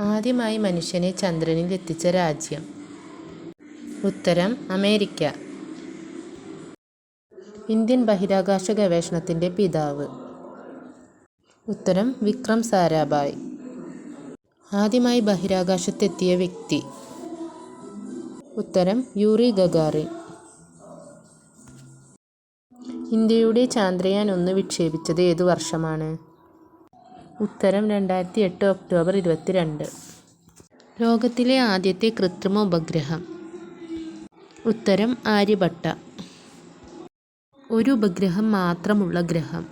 ആദ്യമായി മനുഷ്യനെ ചന്ദ്രനിൽ എത്തിച്ച രാജ്യം? ഉത്തരം അമേരിക്ക. ഇന്ത്യൻ ബഹിരാകാശ ഗവേഷണത്തിൻ്റെ പിതാവ്? ഉത്തരം വിക്രം സാരാഭായ്. ആദ്യമായി ബഹിരാകാശത്തെത്തിയ വ്യക്തി? ഉത്തരം യൂറി ഗഗാറിൻ. ഇന്ത്യയുടെ ചന്ദ്രയാൻ 1 വിക്ഷേപിച്ചത് ഏതു വർഷമാണ്? ഉത്തരം 2008 ഒക്ടോബർ 22. ലോകത്തിലെ ആദ്യത്തെ കൃത്രിമ ഉപഗ്രഹം? ഉത്തരം ആര്യഭട്ട. ഒരു ഉപഗ്രഹം മാത്രമുള്ള ഗ്രഹം?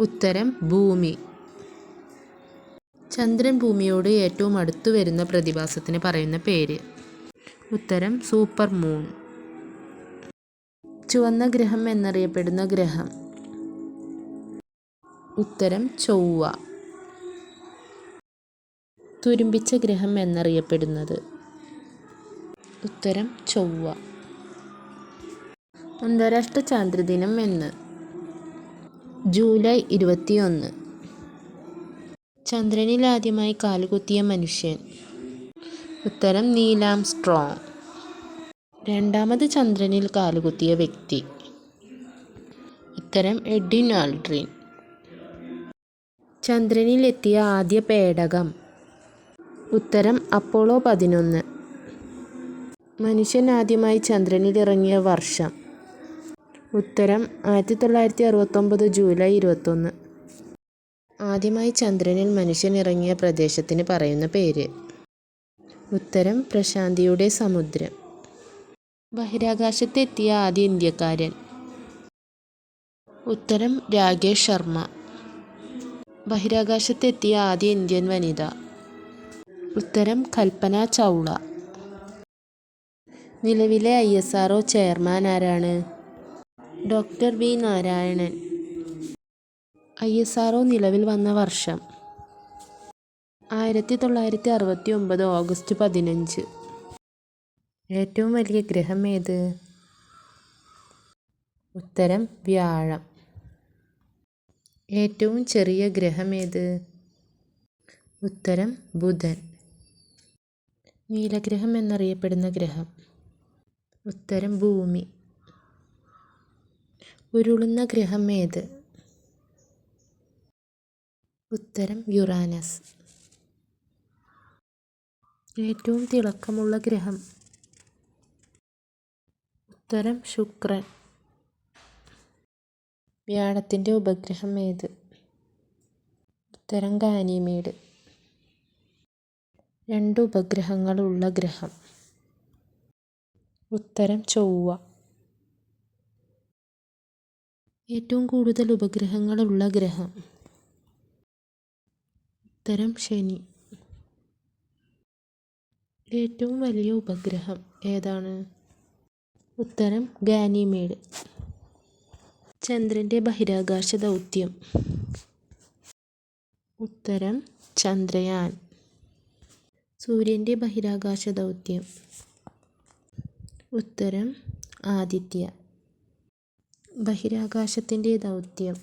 ഉത്തരം ഭൂമി. ചന്ദ്രൻ ഭൂമിയോട് ഏറ്റവും അടുത്തു വരുന്ന പ്രതിഭാസത്തിന് പറയുന്ന പേര്? ഉത്തരം സൂപ്പർ മൂൺ. ചുവന്ന ഗ്രഹം എന്നറിയപ്പെടുന്ന ഗ്രഹം? ഉത്തരം ചൊവ്വ. തുരുമ്പിച്ച ഗ്രഹം എന്നറിയപ്പെടുന്നത്? ഉത്തരം ചൊവ്വ. അന്താരാഷ്ട്ര ചാന്ദ്രദിനം എന്ന്? ജൂലൈ 21. ചന്ദ്രനിൽ ആദ്യമായി കാലുകുത്തിയ മനുഷ്യൻ? ഉത്തരം നീൽ ആംസ്ട്രോങ്. രണ്ടാമത് ചന്ദ്രനിൽ കാലുകുത്തിയ വ്യക്തി? ഉത്തരം എഡ്വിൻ ആൽഡ്രിൻ. ചന്ദ്രനിൽ എത്തിയ ആദ്യ പേടകം? ഉത്തരം അപ്പോളോ 11. മനുഷ്യൻ ആദ്യമായി ചന്ദ്രനിൽ ഇറങ്ങിയ വർഷം? ഉത്തരം 1969 ജൂലൈ 21. ആദ്യമായി ചന്ദ്രനിൽ മനുഷ്യൻ ഇറങ്ങിയ പ്രദേശത്തിന് പറയുന്ന പേര്? ഉത്തരം പ്രശാന്തിയുടെ സമുദ്രം. ബഹിരാകാശത്തെത്തിയ ആദ്യ ഇന്ത്യക്കാരൻ? ഉത്തരം രാകേഷ് ശർമ്മ. ബഹിരാകാശത്തെത്തിയ ആദ്യ ഇന്ത്യൻ വനിത? ഉത്തരം കൽപ്പന ചൗള. നിലവിലെ ISRO ചെയർമാൻ ആരാണ്? Doctor V Narayanan. ISRO നിലവിൽ വന്ന വർഷം? 1969 ഓഗസ്റ്റ് 15. ഏറ്റവും വലിയ ഗ്രഹം ഏത്? ഉത്തരം വ്യാഴം. ഏറ്റവും ചെറിയ ഗ്രഹം ഏത്? ഉത്തരം ബുധൻ. നീലഗ്രഹം എന്നറിയപ്പെടുന്ന ഗ്രഹം? ഉത്തരം ഭൂമി. ഉരുളുന്ന ഗ്രഹം ഏത്? ഉത്തരം യുറാനസ്. ഏറ്റവും തിളക്കമുള്ള ഗ്രഹം? ഉത്തരം ശുക്രൻ. വ്യാഴത്തിൻ്റെ ഉപഗ്രഹം ഏത്? ഉത്തരം ഗാനിമീഡ്. 2 ഉപഗ്രഹങ്ങളുള്ള ഗ്രഹം? ഉത്തരം ചൊവ്വ. ഏറ്റവും കൂടുതൽ ഉപഗ്രഹങ്ങളുള്ള ഗ്രഹം? ഉത്തരം ശനി. ഏറ്റവും വലിയ ഉപഗ്രഹം ഏതാണ്? ഉത്തരം ഗാനിമീഡ്. ചന്ദ്രൻ്റെ ബഹിരാകാശ ദൗത്യം? ഉത്തരം ചന്ദ്രയാൻ. സൂര്യൻ്റെ ബഹിരാകാശ ദൗത്യം? ഉത്തരം ആദിത്യ. ബഹിരാകാശത്തിൻ്റെ ദൗത്യം?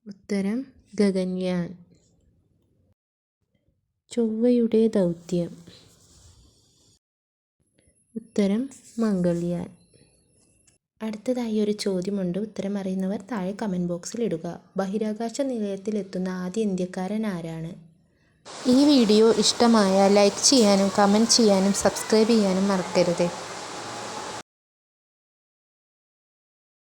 ഉത്തരം ഗഗൻയാൻ. ചൊവ്വയുടെ ദൗത്യം? ഉത്തരം മംഗൾയാൻ. അടുത്തതായി ഒരു ചോദ്യമുണ്ട്. ഉത്തരം അറിയുന്നവർ താഴെ കമൻറ്റ് ബോക്സിൽ ഇടുക. ബഹിരാകാശ നിലയത്തിലെത്തുന്ന ആദ്യ ഇന്ത്യക്കാരൻ ആരാണ്? ഈ വീഡിയോ ഇഷ്ടമായാൽ ലൈക്ക് ചെയ്യാനും കമൻറ്റ് ചെയ്യാനും സബ്സ്ക്രൈബ് ചെയ്യാനും മറക്കരുത്.